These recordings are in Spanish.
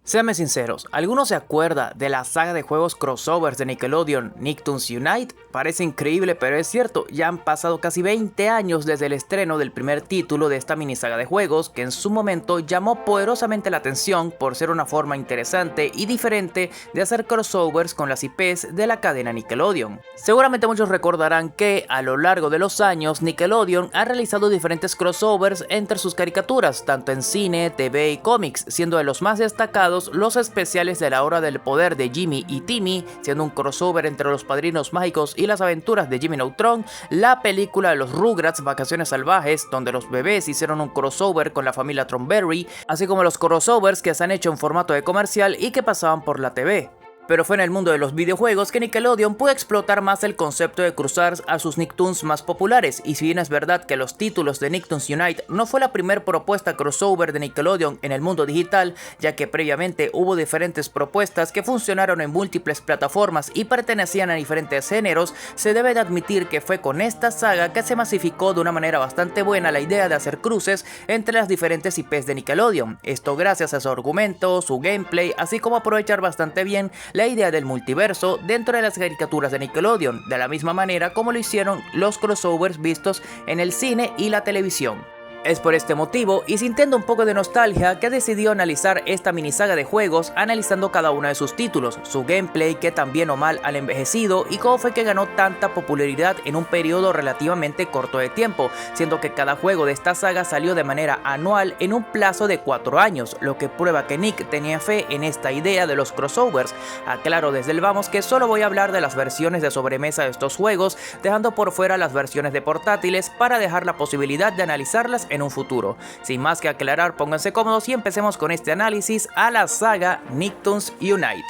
Seamos sinceros, ¿alguno se acuerda de la saga de juegos crossovers de Nickelodeon, Nicktoons Unite? Parece increíble, pero es cierto, ya han pasado casi 20 años desde el estreno del primer título de esta mini saga de juegos, que en su momento llamó poderosamente la atención por ser una forma interesante y diferente de hacer crossovers con las IPs de la cadena Nickelodeon. Seguramente muchos recordarán que a lo largo de los años Nickelodeon ha realizado diferentes crossovers entre sus caricaturas, tanto en cine, TV y cómics, siendo de los más destacados los especiales de la Hora del Poder de Jimmy y Timmy, siendo un crossover entre los Padrinos Mágicos y las aventuras de Jimmy Neutron, la película de los Rugrats Vacaciones Salvajes, donde los bebés hicieron un crossover con la familia Thornberry, así como los crossovers que se han hecho en formato de comercial y que pasaban por la TV. Pero fue en el mundo de los videojuegos que Nickelodeon pudo explotar más el concepto de cruzar a sus Nicktoons más populares, y si bien es verdad que los títulos de Nicktoons Unite no fue la primera propuesta crossover de Nickelodeon en el mundo digital, ya que previamente hubo diferentes propuestas que funcionaron en múltiples plataformas y pertenecían a diferentes géneros, se debe de admitir que fue con esta saga que se masificó de una manera bastante buena la idea de hacer cruces entre las diferentes IPs de Nickelodeon, esto gracias a su argumento, su gameplay, así como aprovechar bastante bien la idea del multiverso dentro de las caricaturas de Nickelodeon, de la misma manera como lo hicieron los crossovers vistos en el cine y la televisión. Es por este motivo, y sintiendo un poco de nostalgia, que decidió analizar esta mini saga de juegos analizando cada uno de sus títulos, su gameplay, que tan bien o mal han envejecido y cómo fue que ganó tanta popularidad en un periodo relativamente corto de tiempo, siendo que cada juego de esta saga salió de manera anual en un plazo de 4 años, lo que prueba que Nick tenía fe en esta idea de los crossovers. Aclaro desde el vamos que solo voy a hablar de las versiones de sobremesa de estos juegos, dejando por fuera las versiones de portátiles para dejar la posibilidad de analizarlas en un futuro. Sin más que aclarar, pónganse cómodos y empecemos con este análisis a la saga Nicktoons Unite.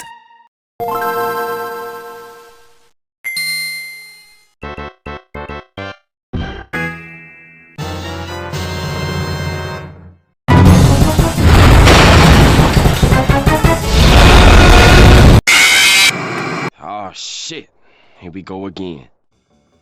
Oh shit, here we go again.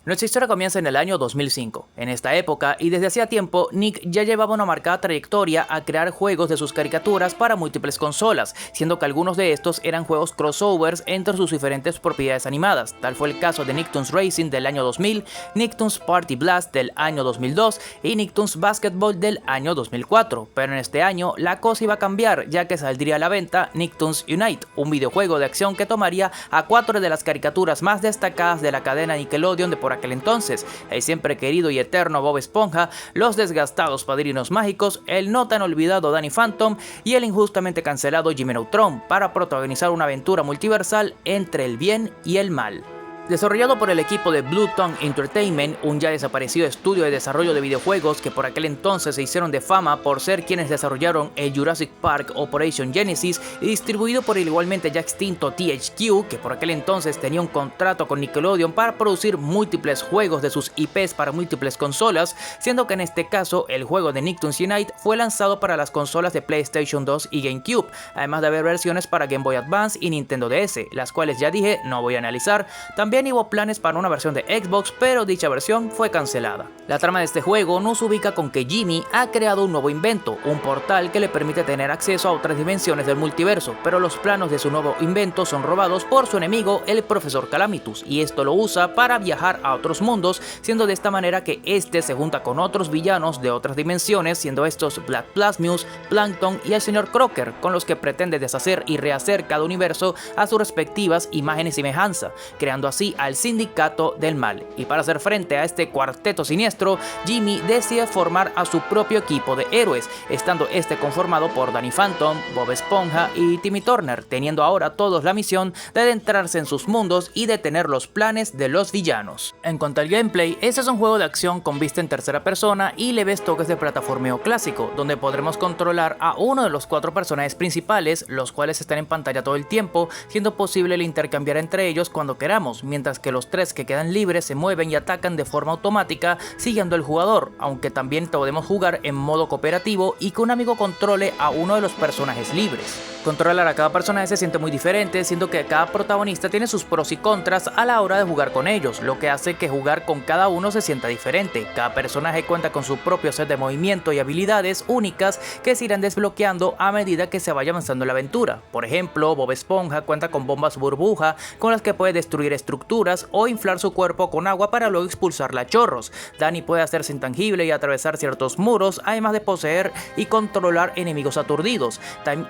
Nuestra historia comienza en el año 2005. En esta época, y desde hacía tiempo, Nick ya llevaba una marcada trayectoria a crear juegos de sus caricaturas para múltiples consolas, siendo que algunos de estos eran juegos crossovers entre sus diferentes propiedades animadas. Tal fue el caso de Nicktoons Racing del año 2000, Nicktoons Party Blast del año 2002 y Nicktoons Basketball del año 2004. Pero en este año la cosa iba a cambiar, ya que saldría a la venta Nicktoons Unite, un videojuego de acción que tomaría a 4 de las caricaturas más destacadas de la cadena Nickelodeon de por aquel entonces: el siempre querido y eterno Bob Esponja, los desgastados Padrinos Mágicos, el no tan olvidado Danny Phantom y el injustamente cancelado Jimmy Neutron, para protagonizar una aventura multiversal entre el bien y el mal. Desarrollado por el equipo de Blue Tongue Entertainment, un ya desaparecido estudio de desarrollo de videojuegos que por aquel entonces se hicieron de fama por ser quienes desarrollaron el Jurassic Park Operation Genesis, y distribuido por el igualmente ya extinto THQ, que por aquel entonces tenía un contrato con Nickelodeon para producir múltiples juegos de sus IPs para múltiples consolas, siendo que en este caso el juego de Nicktoons Unite fue lanzado para las consolas de PlayStation 2 y GameCube, además de haber versiones para Game Boy Advance y Nintendo DS, las cuales ya dije no voy a analizar. También hubo planes para una versión de Xbox, pero dicha versión fue cancelada. La trama de este juego nos ubica con que Jimmy ha creado un nuevo invento, un portal que le permite tener acceso a otras dimensiones del multiverso, pero los planos de su nuevo invento son robados por su enemigo, el Profesor Calamitus, y esto lo usa para viajar a otros mundos, siendo de esta manera que este se junta con otros villanos de otras dimensiones, siendo estos Black Plasmius, Plankton y el Sr. Crocker, con los que pretende deshacer y rehacer cada universo a sus respectivas imágenes y semejanza, creando así al Sindicato del Mal. Y para hacer frente a este cuarteto siniestro, Jimmy decide formar a su propio equipo de héroes, estando este conformado por Danny Phantom, Bob Esponja y Timmy Turner, teniendo ahora todos la misión de adentrarse en sus mundos y detener los planes de los villanos. En cuanto al gameplay, este es un juego de acción con vista en tercera persona y leves toques de plataformeo clásico, donde podremos controlar a uno de los 4 personajes principales, los cuales están en pantalla todo el tiempo, siendo posible el intercambiar entre ellos cuando queramos, mientras que los 3 que quedan libres se mueven y atacan de forma automática siguiendo al jugador, aunque también podemos jugar en modo cooperativo y que un amigo controle a uno de los personajes libres. Controlar a cada personaje se siente muy diferente, siendo que cada protagonista tiene sus pros y contras a la hora de jugar con ellos, lo que hace que jugar con cada uno se sienta diferente. Cada personaje cuenta con su propio set de movimiento y habilidades únicas que se irán desbloqueando a medida que se vaya avanzando en la aventura. Por ejemplo, Bob Esponja cuenta con bombas burbuja con las que puede destruir estructuras o inflar su cuerpo con agua para luego expulsarla a chorros. Danny puede hacerse intangible y atravesar ciertos muros, además de poseer y controlar enemigos aturdidos.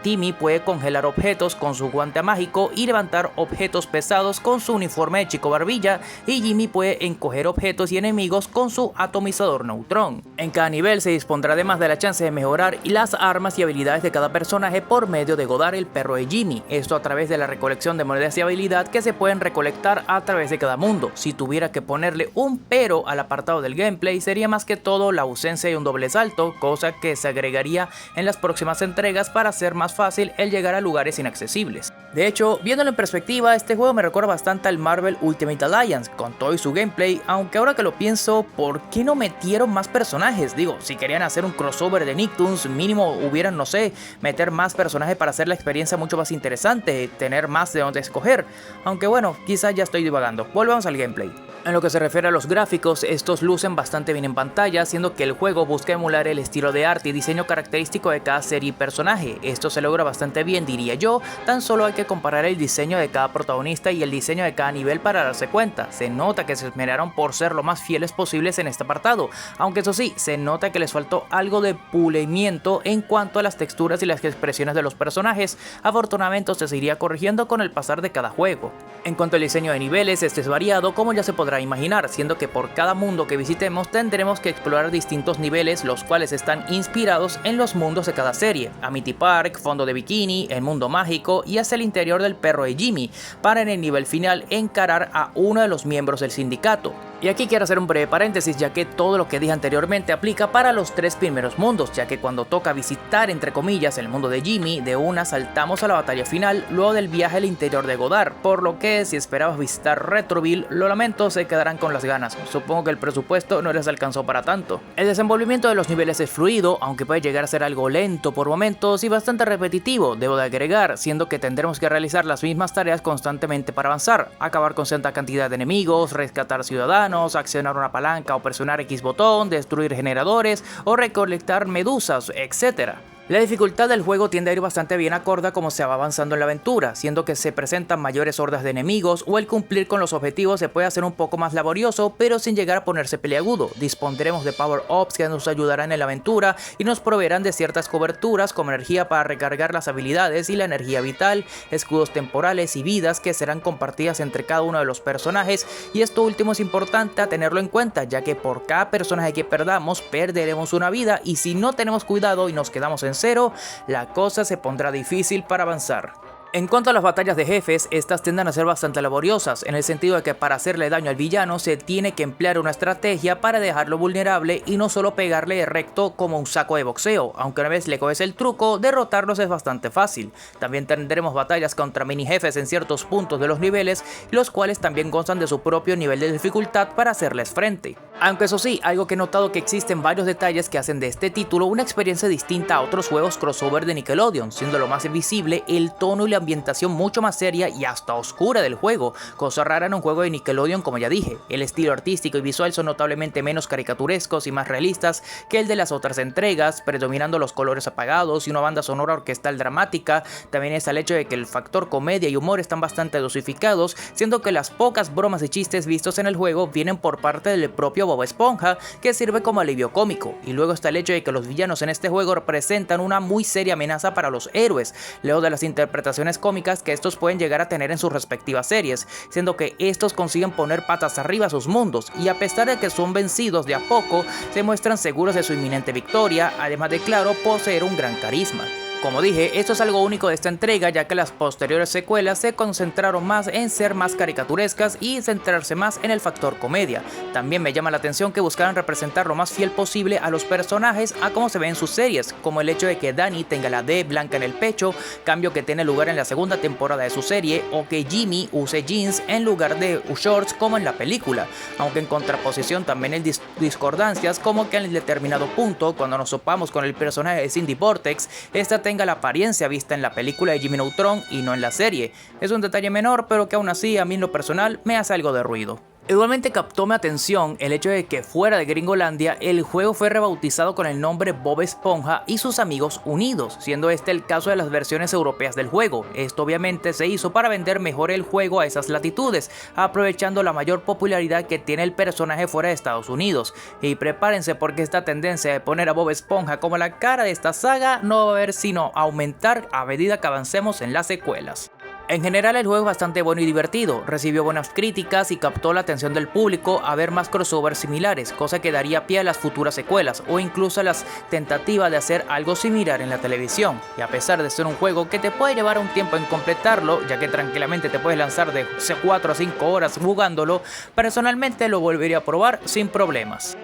Timmy puede congelar objetos con su guante mágico y levantar objetos pesados con su uniforme de chico barbilla, y Jimmy puede encoger objetos y enemigos con su atomizador neutrón. En cada nivel se dispondrá además de la chance de mejorar las armas y habilidades de cada personaje por medio de Godard, el perro de Jimmy, esto a través de la recolección de monedas de habilidad que se pueden recolectar a través de cada mundo. Si tuviera que ponerle un pero al apartado del gameplay, sería más que todo la ausencia de un doble salto, cosa que se agregaría en las próximas entregas para hacer más fácil el llegar a lugares inaccesibles. De hecho, viéndolo en perspectiva, este juego me recuerda bastante al Marvel Ultimate Alliance, con todo y su gameplay, aunque ahora que lo pienso, ¿por qué no metieron más personajes? Digo, si querían hacer un crossover de Nicktoons, mínimo hubieran, no sé, meter más personajes para hacer la experiencia mucho más interesante, tener más de dónde escoger. Aunque bueno, quizás ya estoy divagando. Volvamos al gameplay. En lo que se refiere a los gráficos, estos lucen bastante bien en pantalla, siendo que el juego busca emular el estilo de arte y diseño característico de cada serie y personaje. Esto se logra bastante bien, diría yo, tan solo hay que comparar el diseño de cada protagonista y el diseño de cada nivel para darse cuenta. Se nota que se esmeraron por ser lo más fieles posibles en este apartado, aunque eso sí, se nota que les faltó algo de pulimiento en cuanto a las texturas y las expresiones de los personajes. Afortunadamente esto se iría corrigiendo con el pasar de cada juego. En cuanto al diseño de niveles, este es variado, como ya se podrá imaginar, siendo que por cada mundo que visitemos tendremos que explorar distintos niveles, los cuales están inspirados en los mundos de cada serie: Amity Park, Fondo de Bikini, el mundo mágico y hacia el interior del perro de Jimmy, para en el nivel final encarar a uno de los miembros del sindicato. Y aquí quiero hacer un breve paréntesis, ya que todo lo que dije anteriormente aplica para los tres primeros mundos, ya que cuando toca visitar entre comillas el mundo de Jimmy, de una saltamos a la batalla final luego del viaje al interior de Godard, por lo que si esperabas visitar Retroville, lo lamento, se quedarán con las ganas. Supongo que el presupuesto no les alcanzó para tanto. El desenvolvimiento de los niveles es fluido, aunque puede llegar a ser algo lento por momentos y bastante repetitivo, debo de agregar, siendo que tendremos que realizar las mismas tareas constantemente para avanzar: acabar con cierta cantidad de enemigos, rescatar ciudadanos, accionar una palanca o presionar X botón, destruir generadores o recolectar medusas, etc. La dificultad del juego tiende a ir bastante bien acorde a cómo se va avanzando en la aventura, siendo que se presentan mayores hordas de enemigos o el cumplir con los objetivos se puede hacer un poco más laborioso, pero sin llegar a ponerse peliagudo. Dispondremos de power-ups que nos ayudarán en la aventura y nos proveerán de ciertas coberturas como energía para recargar las habilidades y la energía vital, escudos temporales y vidas que serán compartidas entre cada uno de los personajes, y esto último es importante a tenerlo en cuenta, ya que por cada personaje que perdamos perderemos una vida, y si no tenemos cuidado y nos quedamos en cero, la cosa se pondrá difícil para avanzar. En cuanto a las batallas de jefes, estas tienden a ser bastante laboriosas, en el sentido de que para hacerle daño al villano se tiene que emplear una estrategia para dejarlo vulnerable y no solo pegarle recto como un saco de boxeo, aunque una vez le coges el truco, derrotarlos es bastante fácil. También tendremos batallas contra mini jefes en ciertos puntos de los niveles, los cuales también gozan de su propio nivel de dificultad para hacerles frente. Aunque eso sí, algo que he notado que existen varios detalles que hacen de este título una experiencia distinta a otros juegos crossover de Nickelodeon, siendo lo más visible el tono y la ambientación mucho más seria y hasta oscura del juego, cosa rara en un juego de Nickelodeon como ya dije. El estilo artístico y visual son notablemente menos caricaturescos y más realistas que el de las otras entregas, predominando los colores apagados y una banda sonora orquestal dramática. También está el hecho de que el factor comedia y humor están bastante dosificados, siendo que las pocas bromas y chistes vistos en el juego vienen por parte del propio Bob Esponja, que sirve como alivio cómico, y luego está el hecho de que los villanos en este juego representan una muy seria amenaza para los héroes, luego de las interpretaciones cómicas que estos pueden llegar a tener en sus respectivas series, siendo que estos consiguen poner patas arriba a sus mundos, y a pesar de que son vencidos de a poco, se muestran seguros de su inminente victoria, además de, claro, poseer un gran carisma. Como dije, esto es algo único de esta entrega, ya que las posteriores secuelas se concentraron más en ser más caricaturescas y centrarse más en el factor comedia. También me llama la atención que buscaran representar lo más fiel posible a los personajes a cómo se ven en sus series, como el hecho de que Danny tenga la D blanca en el pecho, cambio que tiene lugar en la segunda temporada de su serie, o que Jimmy use jeans en lugar de shorts como en la película, aunque en contraposición también hay discordancias, como que en determinado punto, cuando nos topamos con el personaje de Cindy Vortex, esta tenga tenga la apariencia vista en la película de Jimmy Neutron y no en la serie. Es un detalle menor, pero que aún así a mí en lo personal me hace algo de ruido. Igualmente captó mi atención el hecho de que fuera de Gringolandia el juego fue rebautizado con el nombre Bob Esponja y sus amigos unidos, siendo este el caso de las versiones europeas del juego. Esto obviamente se hizo para vender mejor el juego a esas latitudes, aprovechando la mayor popularidad que tiene el personaje fuera de Estados Unidos. Y prepárense porque esta tendencia de poner a Bob Esponja como la cara de esta saga no va a haber sino aumentar a medida que avancemos en las secuelas. En general el juego es bastante bueno y divertido, recibió buenas críticas y captó la atención del público a ver más crossovers similares, cosa que daría pie a las futuras secuelas o incluso a las tentativas de hacer algo similar en la televisión. Y a pesar de ser un juego que te puede llevar un tiempo en completarlo, ya que tranquilamente te puedes lanzar de 4 a 5 horas jugándolo, personalmente lo volvería a probar sin problemas.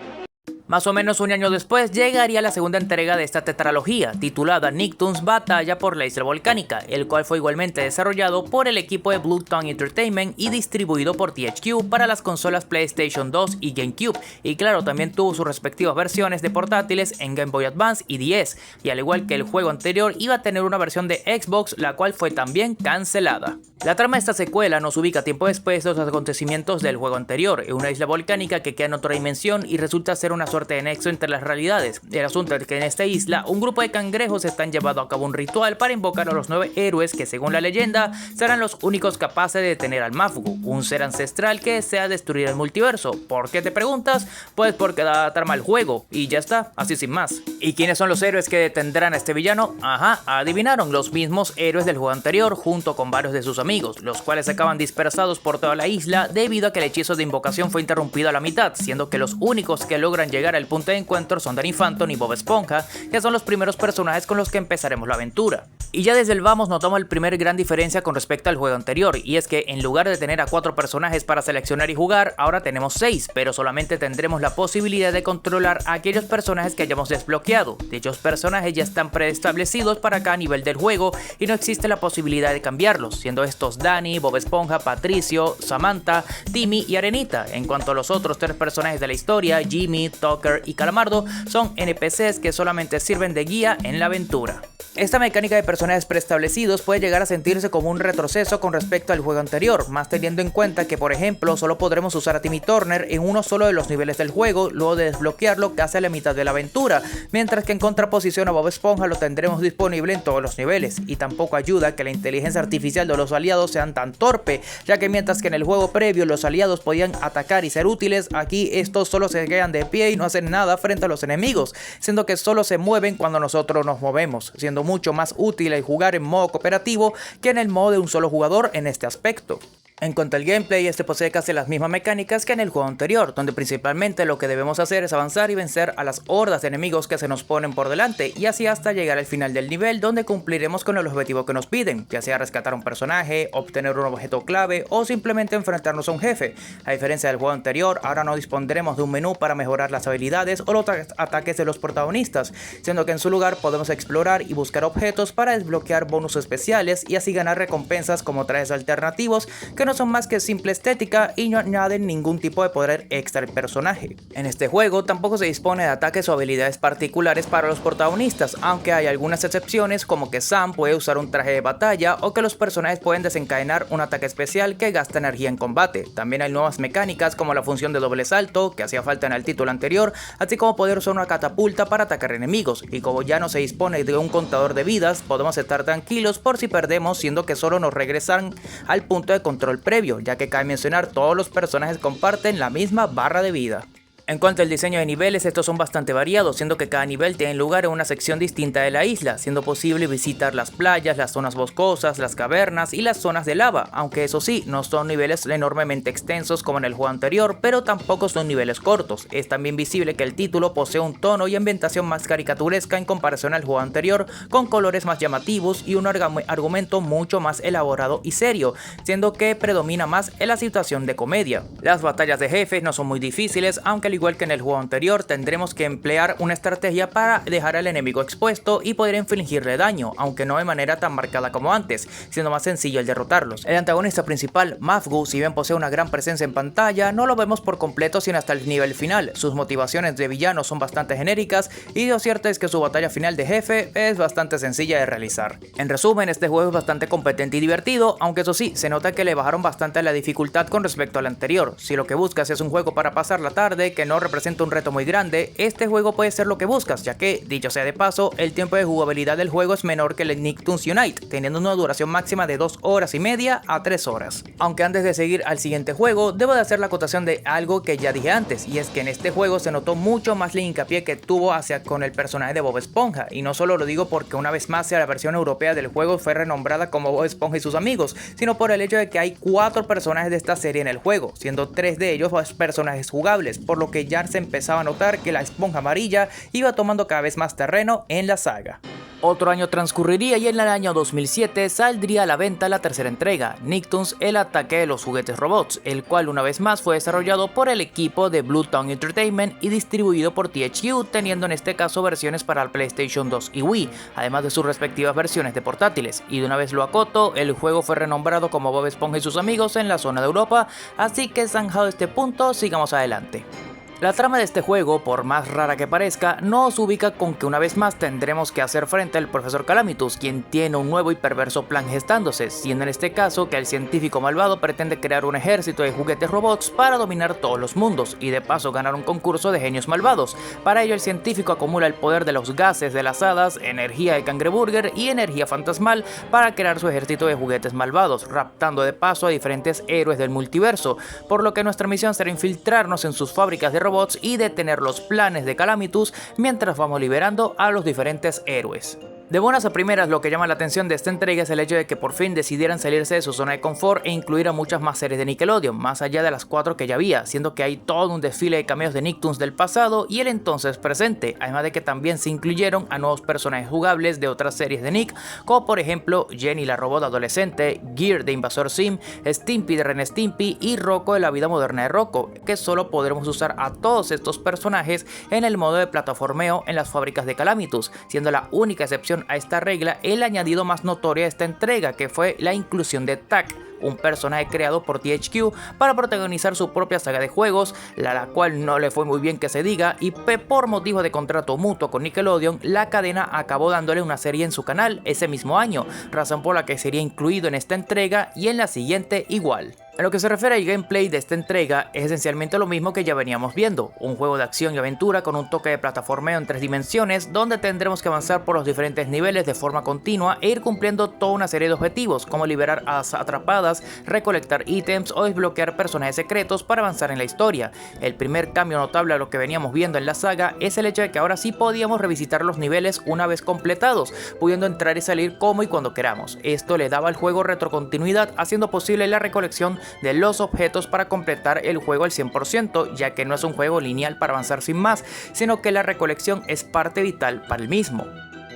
Más o menos un año después llegaría la segunda entrega de esta tetralogía, titulada Nicktoons Batalla por la Isla Volcánica, el cual fue igualmente desarrollado por el equipo de Blue Tongue Entertainment y distribuido por THQ para las consolas PlayStation 2 y GameCube, y claro, también tuvo sus respectivas versiones de portátiles en Game Boy Advance y DS, y al igual que el juego anterior iba a tener una versión de Xbox, la cual fue también cancelada. La trama de esta secuela nos ubica tiempo después de los acontecimientos del juego anterior, en una isla volcánica que queda en otra dimensión y resulta ser una suerte de nexo entre las realidades. El asunto es que en esta isla un grupo de cangrejos están llevando a cabo un ritual para invocar a los 9 héroes que según la leyenda serán los únicos capaces de detener al Mafgu, un ser ancestral que desea destruir el multiverso. ¿Por qué te preguntas? Pues porque da trama al juego y ya está, así sin más. ¿Y quiénes son los héroes que detendrán a este villano? Ajá, adivinaron, los mismos héroes del juego anterior junto con varios de sus amigos, los cuales acaban dispersados por toda la isla debido a que el hechizo de invocación fue interrumpido a la mitad, siendo que los únicos que logran llegar al punto de encuentro son Danny Phantom y Bob Esponja, que son los primeros personajes con los que empezaremos la aventura. Y ya desde el vamos notamos el primer gran diferencia con respecto al juego anterior, y es que en lugar de tener a 4 personajes para seleccionar y jugar, ahora tenemos 6, pero solamente tendremos la posibilidad de controlar a aquellos personajes que hayamos desbloqueado. Dichos personajes ya están preestablecidos para cada nivel del juego y no existe la posibilidad de cambiarlos, siendo estos Danny, Bob Esponja, Patricio, Samantha, Timmy y Arenita. En cuanto a los otros 3 personajes de la historia, Jimmy, Tucker y Calamardo, son NPCs que solamente sirven de guía en la aventura. Esta mecánica de personajes preestablecidos puede llegar a sentirse como un retroceso con respecto al juego anterior, más teniendo en cuenta que por ejemplo solo podremos usar a Timmy Turner en uno solo de los niveles del juego, luego de desbloquearlo casi a la mitad de la aventura, mientras que en contraposición a Bob Esponja lo tendremos disponible en todos los niveles, y tampoco ayuda que la inteligencia artificial de los aliados sean tan torpe, ya que mientras que en el juego previo los aliados podían atacar y ser útiles, aquí estos solo se quedan de pie y no hacen nada frente a los enemigos, siendo que solo se mueven cuando nosotros nos movemos, siendo mucho más útil el jugar en modo cooperativo que en el modo de un solo jugador en este aspecto. En cuanto al gameplay, este posee casi las mismas mecánicas que en el juego anterior, donde principalmente lo que debemos hacer es avanzar y vencer a las hordas de enemigos que se nos ponen por delante, y así hasta llegar al final del nivel donde cumpliremos con el objetivo que nos piden, ya sea rescatar a un personaje, obtener un objeto clave o simplemente enfrentarnos a un jefe. A diferencia del juego anterior, ahora no dispondremos de un menú para mejorar las habilidades o los ataques de los protagonistas, siendo que en su lugar podemos explorar y buscar objetos para desbloquear bonus especiales y así ganar recompensas como trajes alternativos que no son más que simple estética y no añaden ningún tipo de poder extra al personaje. En este juego tampoco se dispone de ataques o habilidades particulares para los protagonistas, aunque hay algunas excepciones como que Sam puede usar un traje de batalla o que los personajes pueden desencadenar un ataque especial que gasta energía en combate. También hay nuevas mecánicas como la función de doble salto que hacía falta en el título anterior, así como poder usar una catapulta para atacar enemigos, y como ya no se dispone de un contador de vidas, podemos estar tranquilos por si perdemos, siendo que solo nos regresan al punto de control previo, ya que cabe mencionar todos los personajes comparten la misma barra de vida. En cuanto al diseño de niveles, estos son bastante variados, siendo que cada nivel tiene lugar en una sección distinta de la isla, siendo posible visitar las playas, las zonas boscosas, las cavernas y las zonas de lava, aunque eso sí, no son niveles enormemente extensos como en el juego anterior, pero tampoco son niveles cortos. Es también visible que el título posee un tono y ambientación más caricaturesca en comparación al juego anterior, con colores más llamativos y un argumento mucho más elaborado y serio, siendo que predomina más en la situación de comedia. Las batallas de jefes no son muy difíciles, aunque al igual que en el juego anterior, tendremos que emplear una estrategia para dejar al enemigo expuesto y poder infligirle daño, aunque no de manera tan marcada como antes, siendo más sencillo el derrotarlos. El antagonista principal, Mafgu, si bien posee una gran presencia en pantalla, no lo vemos por completo sino hasta el nivel final. Sus motivaciones de villano son bastante genéricas y lo cierto es que su batalla final de jefe es bastante sencilla de realizar. En resumen, este juego es bastante competente y divertido, aunque eso sí, se nota que le bajaron bastante la dificultad con respecto al anterior. Si lo que buscas es un juego para pasar la tarde que no representa un reto muy grande, este juego puede ser lo que buscas, ya que, dicho sea de paso, el tiempo de jugabilidad del juego es menor que el de Nicktoons Unite, teniendo una duración máxima de 2 horas y media a 3 horas. Aunque antes de seguir al siguiente juego, debo de hacer la acotación de algo que ya dije antes, y es que en este juego se notó mucho más el hincapié que tuvo hacia con el personaje de Bob Esponja, y no solo lo digo porque una vez más la versión europea del juego fue renombrada como Bob Esponja y sus amigos, sino por el hecho de que hay 4 personajes de esta serie en el juego, siendo 3 de ellos personajes jugables, por lo que ya se empezaba a notar que la esponja amarilla iba tomando cada vez más terreno en la saga. Otro año transcurriría y en el año 2007 saldría a la venta la tercera entrega, Nicktoons El ataque de los juguetes robots, el cual una vez más fue desarrollado por el equipo de Blue Town Entertainment y distribuido por THQ, teniendo en este caso versiones para el PlayStation 2 y Wii, además de sus respectivas versiones de portátiles. Y de una vez lo acoto, el juego fue renombrado como Bob Esponja y sus amigos en la zona de Europa, así que zanjado este punto, sigamos adelante. La trama de este juego, por más rara que parezca, nos ubica con que una vez más tendremos que hacer frente al Profesor Calamitus, quien tiene un nuevo y perverso plan gestándose, siendo en este caso que el científico malvado pretende crear un ejército de juguetes robots para dominar todos los mundos, y de paso ganar un concurso de genios malvados. Para ello el científico acumula el poder de los gases de las hadas, energía de cangreburger y energía fantasmal para crear su ejército de juguetes malvados, raptando de paso a diferentes héroes del multiverso, por lo que nuestra misión será infiltrarnos en sus fábricas de robots y detener los planes de Calamitus mientras vamos liberando a los diferentes héroes. De buenas a primeras, lo que llama la atención de esta entrega es el hecho de que por fin decidieran salirse de su zona de confort e incluir a muchas más series de Nickelodeon, más allá de las 4 que ya había, siendo que hay todo un desfile de cameos de Nicktoons del pasado y el entonces presente, además de que también se incluyeron a nuevos personajes jugables de otras series de Nick, como por ejemplo Jenny la robot adolescente, Gear de Invasor Sim, Stimpy de Ren Stimpy y Rocco de la vida moderna de Rocco, que solo podremos usar a todos estos personajes en el modo de plataformeo en las fábricas de Calamitus, siendo la única excepción a esta regla el añadido más notorio de esta entrega, que fue la inclusión de Tak, un personaje creado por THQ para protagonizar su propia saga de juegos, la cual no le fue muy bien que se diga, y por motivo de contrato mutuo con Nickelodeon, la cadena acabó dándole una serie en su canal ese mismo año, razón por la que sería incluido en esta entrega y en la siguiente igual. En lo que se refiere al gameplay de esta entrega, es esencialmente lo mismo que ya veníamos viendo, un juego de acción y aventura con un toque de plataformeo en 3 dimensiones, donde tendremos que avanzar por los diferentes niveles de forma continua e ir cumpliendo toda una serie de objetivos, como liberar a las atrapadas, recolectar ítems o desbloquear personajes secretos para avanzar en la historia. El primer cambio notable a lo que veníamos viendo en la saga es el hecho de que ahora sí podíamos revisitar los niveles una vez completados, pudiendo entrar y salir como y cuando queramos. Esto le daba al juego retrocontinuidad, haciendo posible la recolección de los objetos para completar el juego al 100%, ya que no es un juego lineal para avanzar sin más, sino que la recolección es parte vital para el mismo.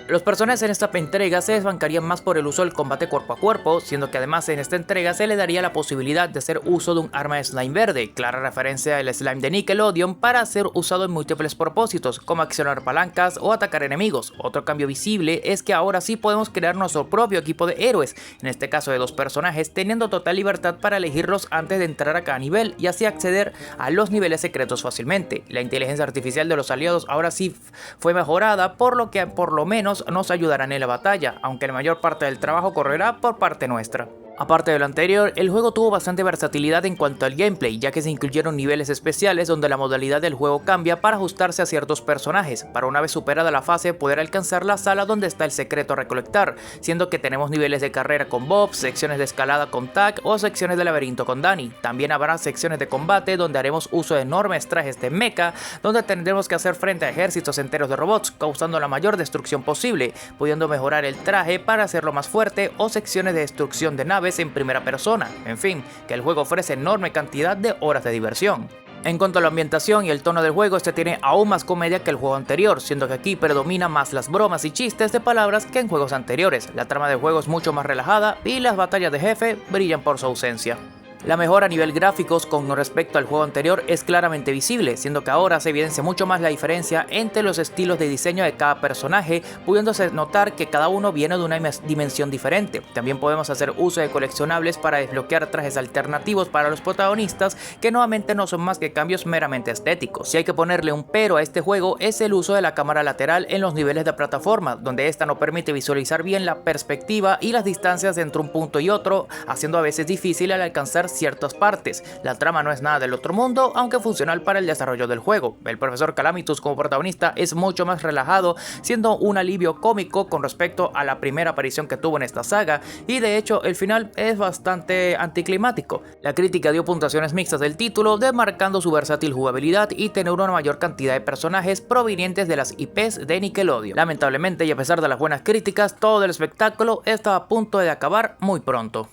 Los personajes en esta entrega se desbancarían más por el uso del combate cuerpo a cuerpo, siendo que además en esta entrega se le daría la posibilidad de hacer uso de un arma de slime verde, clara referencia al slime de Nickelodeon, para ser usado en múltiples propósitos, como accionar palancas o atacar enemigos. Otro cambio visible es que ahora sí podemos crear nuestro propio equipo de héroes, en este caso de 2 personajes, teniendo total libertad para elegirlos antes de entrar a cada nivel y así acceder a los niveles secretos fácilmente. La inteligencia artificial de los aliados ahora sí fue mejorada, por lo que por lo menos nos ayudarán en la batalla, aunque la mayor parte del trabajo correrá por parte nuestra. Aparte de lo anterior, el juego tuvo bastante versatilidad en cuanto al gameplay, ya que se incluyeron niveles especiales donde la modalidad del juego cambia para ajustarse a ciertos personajes, para una vez superada la fase poder alcanzar la sala donde está el secreto a recolectar, siendo que tenemos niveles de carrera con Bob, secciones de escalada con Tak o secciones de laberinto con Danny. También habrá secciones de combate donde haremos uso de enormes trajes de mecha, donde tendremos que hacer frente a ejércitos enteros de robots, causando la mayor destrucción posible, pudiendo mejorar el traje para hacerlo más fuerte, o secciones de destrucción de naves en primera persona. En fin, que el juego ofrece enorme cantidad de horas de diversión. En cuanto a la ambientación y el tono del juego, este tiene aún más comedia que el juego anterior, siendo que aquí predomina más las bromas y chistes de palabras que en juegos anteriores. La trama del juego es mucho más relajada y las batallas de jefe brillan por su ausencia. La mejora a nivel gráficos con respecto al juego anterior es claramente visible, siendo que ahora se evidencia mucho más la diferencia entre los estilos de diseño de cada personaje, pudiéndose notar que cada uno viene de una dimensión diferente. También podemos hacer uso de coleccionables para desbloquear trajes alternativos para los protagonistas, que nuevamente no son más que cambios meramente estéticos. Si hay que ponerle un pero a este juego es el uso de la cámara lateral en los niveles de plataforma, donde esta no permite visualizar bien la perspectiva y las distancias entre un punto y otro, haciendo a veces difícil al alcanzar ciertas partes. La trama no es nada del otro mundo, aunque funcional para el desarrollo del juego. El profesor Calamitus como protagonista es mucho más relajado, siendo un alivio cómico con respecto a la primera aparición que tuvo en esta saga, y de hecho el final es bastante anticlimático. La crítica dio puntuaciones mixtas del título, demarcando su versátil jugabilidad y tener una mayor cantidad de personajes provenientes de las IPs de Nickelodeon. Lamentablemente, y a pesar de las buenas críticas, todo el espectáculo está a punto de acabar muy pronto.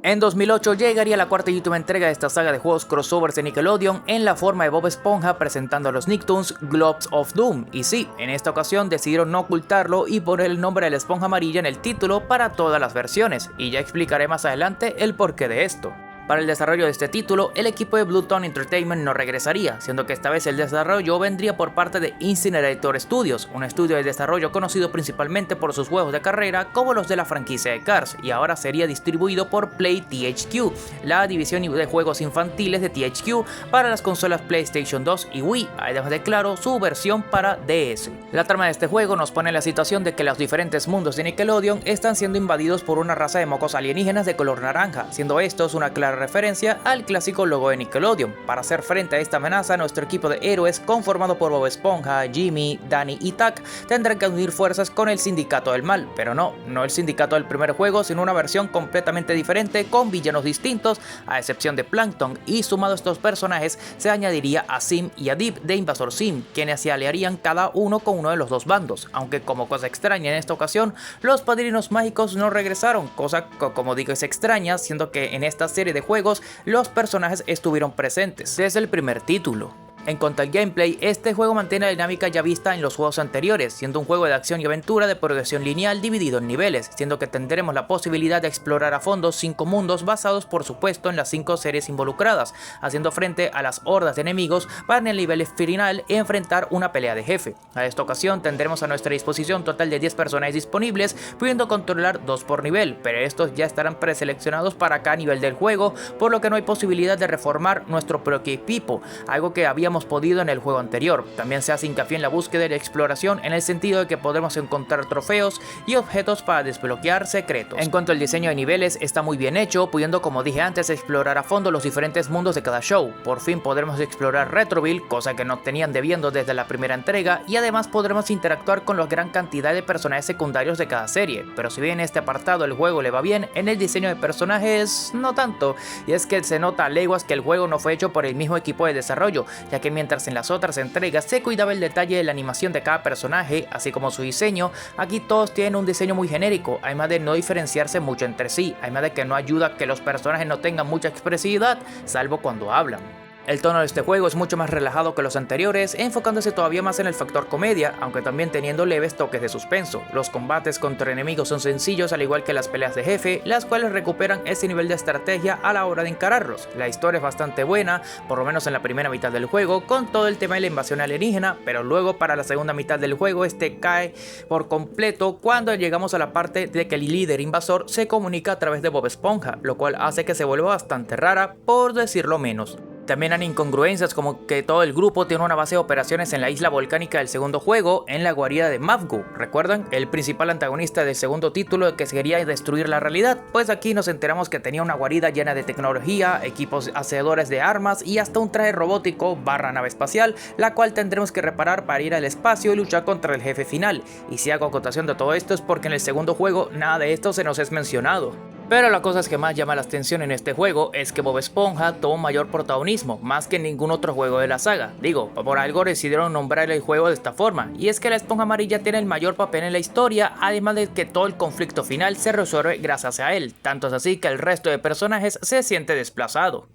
En 2008 llegaría la cuarta y última entrega de esta saga de juegos crossovers de Nickelodeon en la forma de Bob Esponja presentando a los Nicktoons Globes of Doom. Y sí, en esta ocasión decidieron no ocultarlo y poner el nombre de la esponja amarilla en el título para todas las versiones, y ya explicaré más adelante el porqué de esto. Para el desarrollo de este título, el equipo de Bluetone Entertainment no regresaría, siendo que esta vez el desarrollo vendría por parte de Incinerator Studios, un estudio de desarrollo conocido principalmente por sus juegos de carrera como los de la franquicia de Cars, y ahora sería distribuido por Play THQ, la división de juegos infantiles de THQ para las consolas PlayStation 2 y Wii, además de claro su versión para DS. La trama de este juego nos pone en la situación de que los diferentes mundos de Nickelodeon están siendo invadidos por una raza de mocos alienígenas de color naranja, siendo estos una clara referencia al clásico logo de Nickelodeon. Para hacer frente a esta amenaza, nuestro equipo de héroes, conformado por Bob Esponja, Jimmy, Danny y Tack, tendrán que unir fuerzas con el Sindicato del Mal, pero no el sindicato del primer juego, sino una versión completamente diferente con villanos distintos, a excepción de Plankton, y sumado a estos personajes se añadiría a Sim y a Deep de Invasor Sim, quienes se aliarían cada uno con uno de los dos bandos, aunque como cosa extraña en esta ocasión, los padrinos mágicos no regresaron, cosa que como digo es extraña, siendo que en esta serie de juegos los personajes estuvieron presentes desde el primer título. En cuanto al gameplay, este juego mantiene la dinámica ya vista en los juegos anteriores, siendo un juego de acción y aventura de progresión lineal dividido en niveles, siendo que tendremos la posibilidad de explorar a fondo 5 mundos basados por supuesto en las 5 series involucradas, haciendo frente a las hordas de enemigos para en el nivel final enfrentar una pelea de jefe. A esta ocasión tendremos a nuestra disposición total de 10 personajes disponibles, pudiendo controlar 2 por nivel, pero estos ya estarán preseleccionados para cada nivel del juego, por lo que no hay posibilidad de reformar nuestro propio equipo, algo que habíamos podido en el juego anterior. También se hace hincapié en la búsqueda y la exploración, en el sentido de que podremos encontrar trofeos y objetos para desbloquear secretos. En cuanto al diseño de niveles, está muy bien hecho, pudiendo como dije antes explorar a fondo los diferentes mundos de cada show. Por fin podremos explorar Retroville, cosa que no tenían debiendo desde la primera entrega, y además podremos interactuar con la gran cantidad de personajes secundarios de cada serie. Pero si bien en este apartado el juego le va bien, en el diseño de personajes no tanto, y es que se nota a leguas que el juego no fue hecho por el mismo equipo de desarrollo, ya que mientras en las otras entregas se cuidaba el detalle de la animación de cada personaje, así como su diseño, aquí todos tienen un diseño muy genérico, además de no diferenciarse mucho entre sí, además de que no ayuda a que los personajes no tengan mucha expresividad, salvo cuando hablan. El tono de este juego es mucho más relajado que los anteriores, enfocándose todavía más en el factor comedia, aunque también teniendo leves toques de suspenso. Los combates contra enemigos son sencillos, al igual que las peleas de jefe, las cuales recuperan ese nivel de estrategia a la hora de encararlos. La historia es bastante buena, por lo menos en la primera mitad del juego, con todo el tema de la invasión alienígena, pero luego para la segunda mitad del juego este cae por completo cuando llegamos a la parte de que el líder invasor se comunica a través de Bob Esponja, lo cual hace que se vuelva bastante rara, por decirlo menos. También hay incongruencias como que todo el grupo tiene una base de operaciones en la isla volcánica del segundo juego, en la guarida de Mavgu. ¿Recuerdan? El principal antagonista del segundo título que quería destruir la realidad. Pues aquí nos enteramos que tenía una guarida llena de tecnología, equipos hacedores de armas y hasta un traje robótico / nave espacial, la cual tendremos que reparar para ir al espacio y luchar contra el jefe final. Y si hago acotación de todo esto es porque en el segundo juego nada de esto se nos es mencionado. Pero la cosa que más llama la atención en este juego es que Bob Esponja tuvo un mayor protagonismo, más que en ningún otro juego de la saga. Digo, por algo decidieron nombrar el juego de esta forma, y es que la esponja amarilla tiene el mayor papel en la historia, además de que todo el conflicto final se resuelve gracias a él, tanto es así que el resto de personajes se siente desplazado.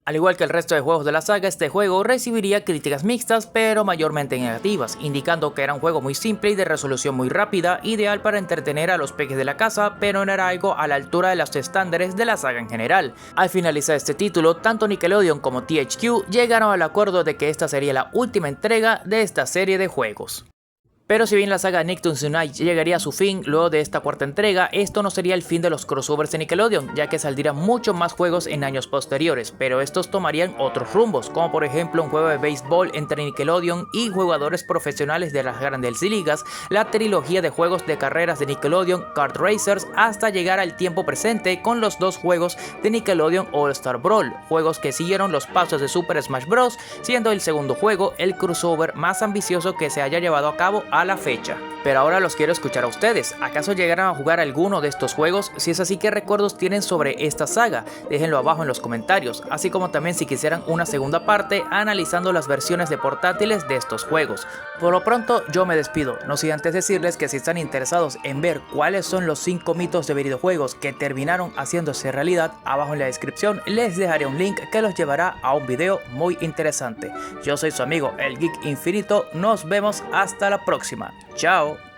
Al igual que el resto de juegos de la saga, este juego recibiría críticas mixtas pero mayormente negativas, indicando que era un juego muy simple y de resolución muy rápida, ideal para entretener a los peques de la casa, pero no era algo a la altura de los estándares de la saga en general. Al finalizar este título, tanto Nickelodeon como THQ llegaron al acuerdo de que esta sería la última entrega de esta serie de juegos. Pero si bien la saga Nicktoons Unite llegaría a su fin luego de esta cuarta entrega, esto no sería el fin de los crossovers de Nickelodeon, ya que saldrían muchos más juegos en años posteriores, pero estos tomarían otros rumbos, como por ejemplo un juego de béisbol entre Nickelodeon y jugadores profesionales de las grandes ligas, la trilogía de juegos de carreras de Nickelodeon Kart Racers, hasta llegar al tiempo presente con los dos juegos de Nickelodeon All Star Brawl, juegos que siguieron los pasos de Super Smash Bros., siendo el segundo juego el crossover más ambicioso que se haya llevado a cabo a la fecha. Pero ahora los quiero escuchar a ustedes. ¿Acaso llegarán a jugar alguno de estos juegos? Si es así, ¿qué recuerdos tienen sobre esta saga? Déjenlo abajo en los comentarios, así como también si quisieran una segunda parte analizando las versiones de portátiles de estos juegos. Por lo pronto yo me despido, no sin antes decirles que si están interesados en ver cuáles son los 5 mitos de videojuegos que terminaron haciéndose realidad, abajo en la descripción les dejaré un link que los llevará a un video muy interesante. Yo soy su amigo el Geek Infinito, nos vemos hasta la próxima. Chao.